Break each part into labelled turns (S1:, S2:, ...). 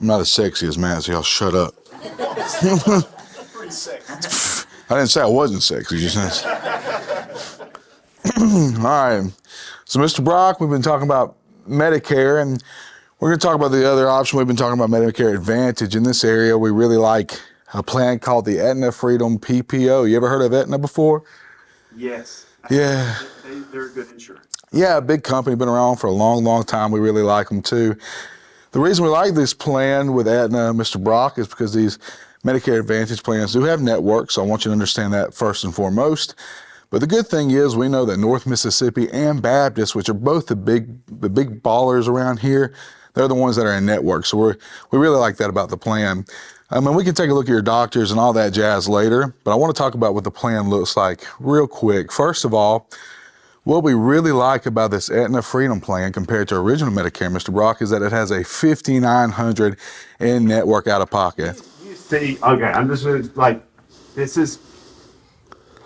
S1: I'm not as sexy as Matt, so y'all shut up.
S2: Pretty sexy.
S1: I didn't say I wasn't sexy, just all right. So, Mr. Brock, we've been talking about Medicare, and we're going to talk about the other option. We've been talking about Medicare Advantage. In this area, we really like a plan called the Aetna Freedom PPO. You ever heard of Aetna before?
S2: Yes.
S1: Yeah.
S2: They're a good insurance.
S1: Yeah, a big company, been around for a long, long time. We really like them too. The reason we like this plan with Aetna, Mr. Brock, is because these Medicare Advantage plans do have networks, so I want you to understand that first and foremost. But the good thing is we know that North Mississippi and Baptist, which are both the big ballers around here, they're the ones that are in network. So we really like that about the plan. And we can take a look at your doctors and all that jazz later, but I want to talk about what the plan looks like real quick. First of all, what we really like about this Aetna Freedom Plan compared to original Medicare, Mr. Brock, is that it has a $5,900 in network out of pocket.
S2: You see, okay, I'm just like, this is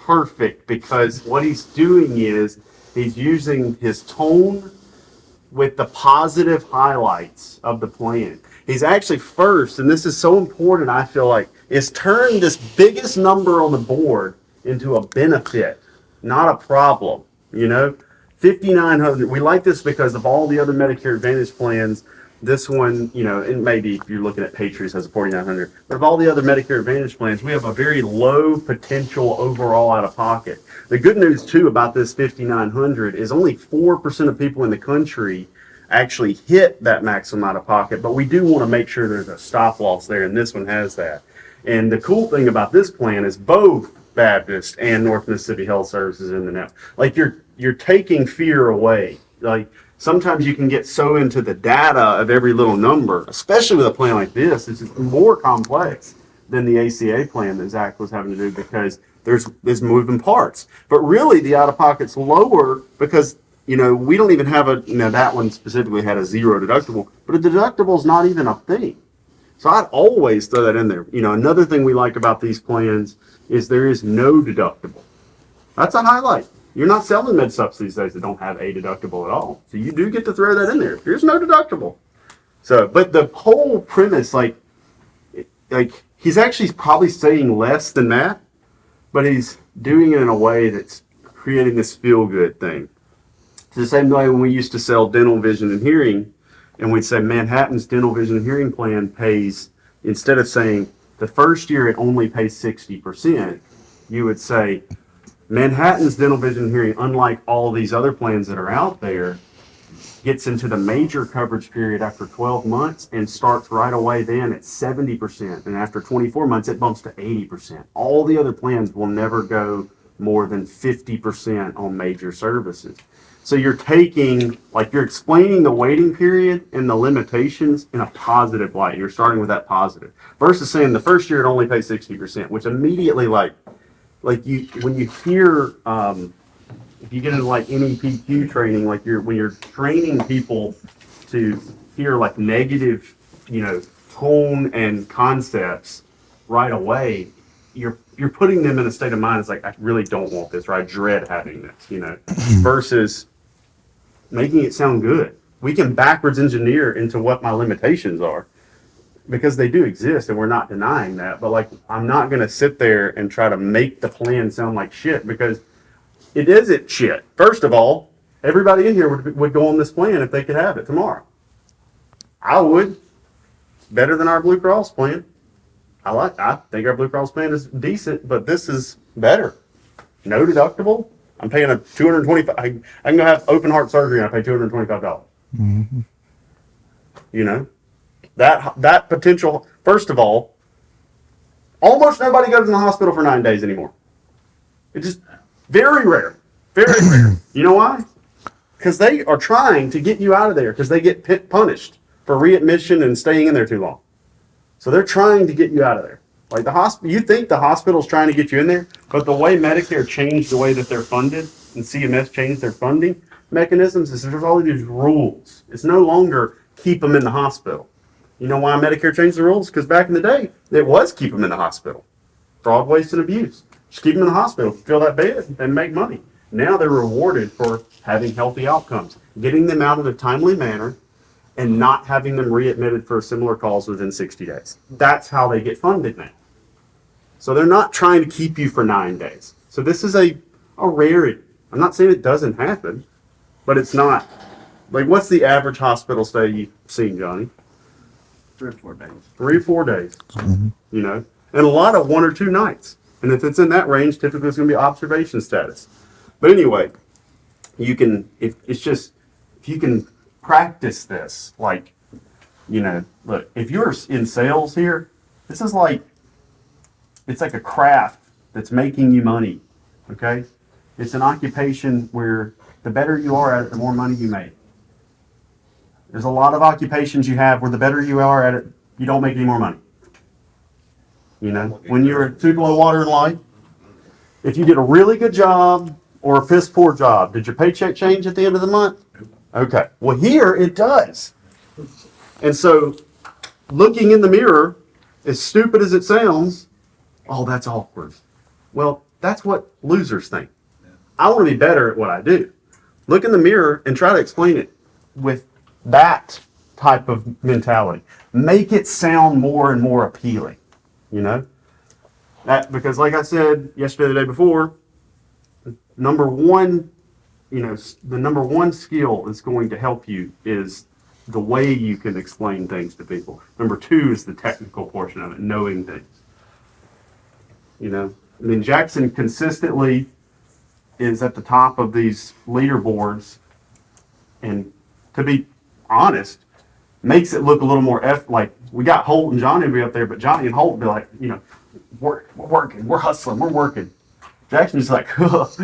S2: perfect because what he's doing is he's using his tone with the positive highlights of the plan. He's actually first, and this is so important, I feel like, is turn this biggest number on the board into a benefit, not a problem. You know, 5,900. We like this because of all the other Medicare Advantage plans. This one, you know, and maybe if you're looking at Patriots has a 4,900. But of all the other Medicare Advantage plans, we have a very low potential overall out of pocket. The good news too about this 5,900 is only 4% of people in the country actually hit that maximum out of pocket. But we do want to make sure there's a stop loss there, and this one has that. And the cool thing about this plan is both Baptist and North Mississippi Health Services in the network. Like you're taking fear away. Like sometimes you can get so into the data of every little number, especially with a plan like this. It's just more complex than the ACA plan that Zach was having to do because there's moving parts. But really the out-of-pocket's lower because, you know, we don't even have that one specifically had a zero deductible, but a deductible is not even a thing. So I'd always throw that in there. You know, another thing we like about these plans is there is no deductible. That's a highlight. You're not selling med subs these days that don't have a deductible at all. So you do get to throw that in there. There's no deductible. So, but the whole premise, like he's actually probably saying less than that, but he's doing it in a way that's creating this feel-good thing. It's the same way when we used to sell dental, vision, and hearing, and we'd say Manhattan's dental, vision, and hearing plan pays, instead of saying the first year it only pays 60%, you would say Manhattan's dental, vision, and hearing, unlike all these other plans that are out there, gets into the major coverage period after 12 months and starts right away then at 70%. And after 24 months, it bumps to 80%. All the other plans will never go more than 50% on major services. So you're taking, like you're explaining the waiting period and the limitations in a positive light. You're starting with that positive versus saying the first year it only pays 60%, which immediately like you, when you hear, if you get into like NEPQ training, like when you're training people to hear like negative, you know, tone and concepts right away, you're putting them in a state of mind. It's like, I really don't want this, or I dread having this, you know, versus making it sound good. We can backwards engineer into what my limitations are because they do exist and we're not denying that. But like, I'm not going to sit there and try to make the plan sound like shit because it isn't shit. First of all, everybody in here would go on this plan if they could have it tomorrow. I would. Better than our Blue Cross plan. I think our Blue Cross plan is decent, but this is better. No deductible. I'm paying a $225. I can go have open heart surgery and I pay $225.
S1: Mm-hmm.
S2: You know, that potential. First of all, almost nobody goes in the hospital for 9 days anymore. It's just very rare. Very rare. You know why? Because they are trying to get you out of there because they get punished for readmission and staying in there too long. So they're trying to get you out of there. Like the hospital, you think the hospital's trying to get you in there, but the way Medicare changed the way that they're funded and CMS changed their funding mechanisms is there's all these rules. It's no longer keep them in the hospital. You know why Medicare changed the rules? Because back in the day, it was keep them in the hospital. Fraud, waste, and abuse. Just keep them in the hospital, fill that bed, and make money. Now they're rewarded for having healthy outcomes, getting them out in a timely manner, and not having them readmitted for a similar cause within 60 days. That's how they get funded now. So they're not trying to keep you for 9 days. So this is a rarity. I'm not saying it doesn't happen, but it's not. Like, what's the average hospital stay you've seen, Johnny?
S3: 3 or 4 days.
S2: 3 or 4 days, you know, and a lot of 1 or 2 nights. And if it's in that range, typically it's going to be observation status. But anyway, you can, if you can practice this, like, you know, look, if you're in sales here, this is like, it's like a craft that's making you money, okay? It's an occupation where the better you are at it, the more money you make. There's a lot of occupations you have where the better you are at it, you don't make any more money. You know, when you're too below water in life, if you did a really good job or a piss poor job, did your paycheck change at the end of the month? Okay. Well, here it does. And so, looking in the mirror, as stupid as it sounds, oh, that's awkward. Well, that's what losers think. I want to be better at what I do. Look in the mirror and try to explain it with that type of mentality. Make it sound more and more appealing, you know? That, because like I said yesterday, the day before, number one, you know, the number one skill that's going to help you is the way you can explain things to people. Number 2 is the technical portion of it, knowing things. You know, I mean, Jackson consistently is at the top of these leaderboards, and to be honest, makes it look a little more like we got Holt and Johnny be up there, but Johnny and Holt be like, you know, we're working, we're hustling, we're working. Jackson's like,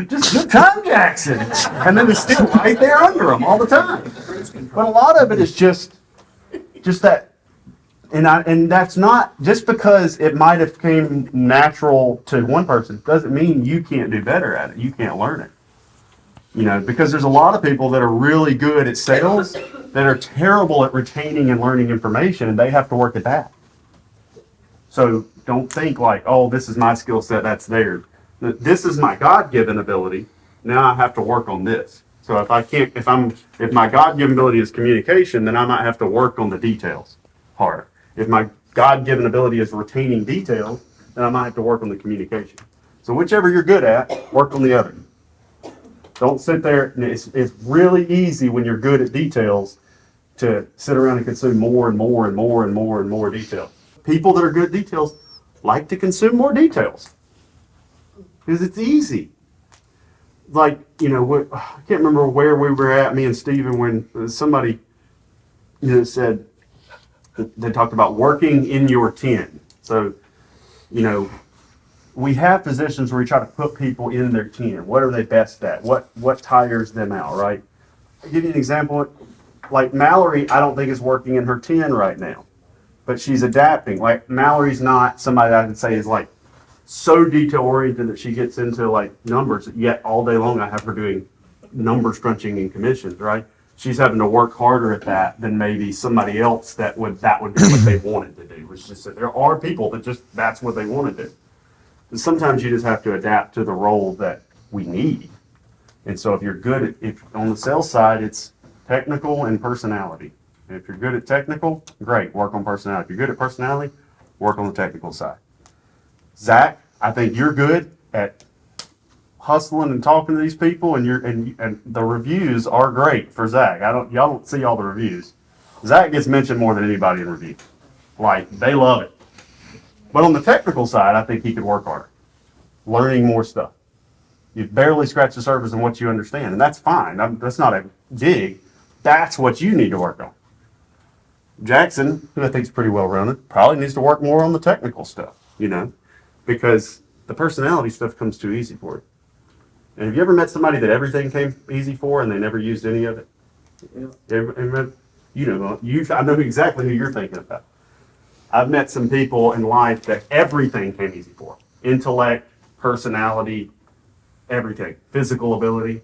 S2: just good time, Jackson, and then he's still right there under him all the time. But a lot of it is just that. And that's not just because it might have came natural to one person doesn't mean you can't do better at it. You can't learn it. You know, because there's a lot of people that are really good at sales that are terrible at retaining and learning information, and they have to work at that. So don't think like, oh, this is my skill set, that's theirs. This is my God-given ability. Now I have to work on this. So if my God-given ability is communication, then I might have to work on the details harder. If my God-given ability is retaining details, then I might have to work on the communication. So whichever you're good at, work on the other. Don't sit there. It's really easy when you're good at details to sit around and consume more and more and more and more and more detail. People that are good at details like to consume more details because it's easy. Like, you know, I can't remember where we were at, me and Steven, when somebody, you know, said, they talked about working in your 10. So, you know, we have positions where we try to put people in their 10. What are they best at? What tires them out, right? I'll give you an example. Like Mallory, I don't think is working in her 10 right now, but she's adapting. Like Mallory's not somebody that I could say is like so detail oriented that she gets into like numbers, yet all day long I have her doing numbers crunching and commissions, right? She's having to work harder at that than maybe somebody else that would be what they wanted to do. Which just there are people that just that's what they want to do. And sometimes you just have to adapt to the role that we need. And so if you're good at, if on the sales side, it's technical and personality. And if you're good at technical, great, work on personality. If you're good at personality, work on the technical side. Zach, I think you're good at hustling and talking to these people, and the reviews are great for Zach. Y'all don't see all the reviews. Zach gets mentioned more than anybody in review. Like, they love it. But on the technical side, I think he could work harder, learning more stuff. You've barely scratched the surface on what you understand, and that's fine. That's not a dig. That's what you need to work on. Jackson, who I think is pretty well rounded, probably needs to work more on the technical stuff, you know, because the personality stuff comes too easy for you. And have you ever met somebody that everything came easy for and they never used any of it? You know, I know exactly who you're thinking about. I've met some people in life that everything came easy for. Intellect, personality, everything, physical ability,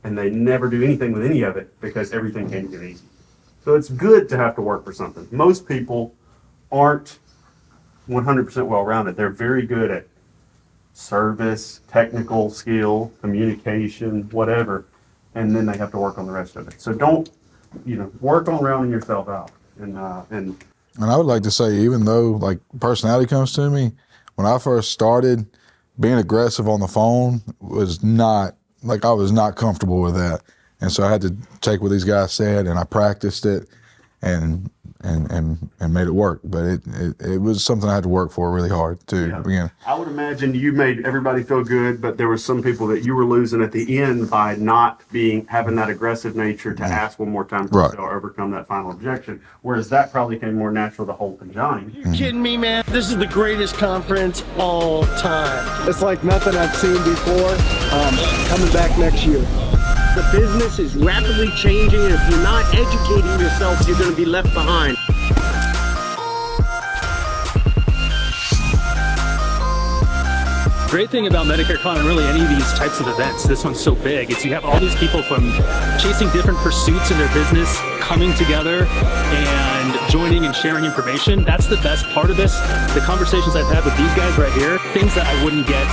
S2: and they never do anything with any of it because everything came to them easy. So it's good to have to work for something. Most people aren't 100% well-rounded. They're very good at service, technical skill, communication, whatever, and then they have to work on the rest of it. So don't work on rounding yourself out. And
S1: I would like to say, even though like personality comes to me, when I first started, being aggressive on the phone was not, like, I was not comfortable with that. And so I had to take what these guys said, and I practiced it and made it work. But it was something I had to work for really hard too. Again,
S2: I would imagine you made everybody feel good, but there were some people that you were losing at the end by not having that aggressive nature to ask one more time
S1: Right.
S2: or overcome that final objection. Whereas that probably came more natural to Holt and Johnny.
S4: You kidding me, man? This is the greatest conference all time.
S5: It's like nothing I've seen before. Coming back next year.
S4: The business is rapidly changing, and if you're not educating yourself, you're going to be left behind.
S6: Great thing about Medicare Con and really any of these types of events, this one's so big, is you have all these people from chasing different pursuits in their business coming together and joining and sharing information. That's the best part of this. The conversations I've had with these guys right here, things that I wouldn't get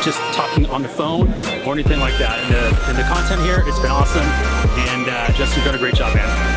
S6: just talking on the phone or anything like that. And the content here, it's been awesome. And Justin's done a great job, man.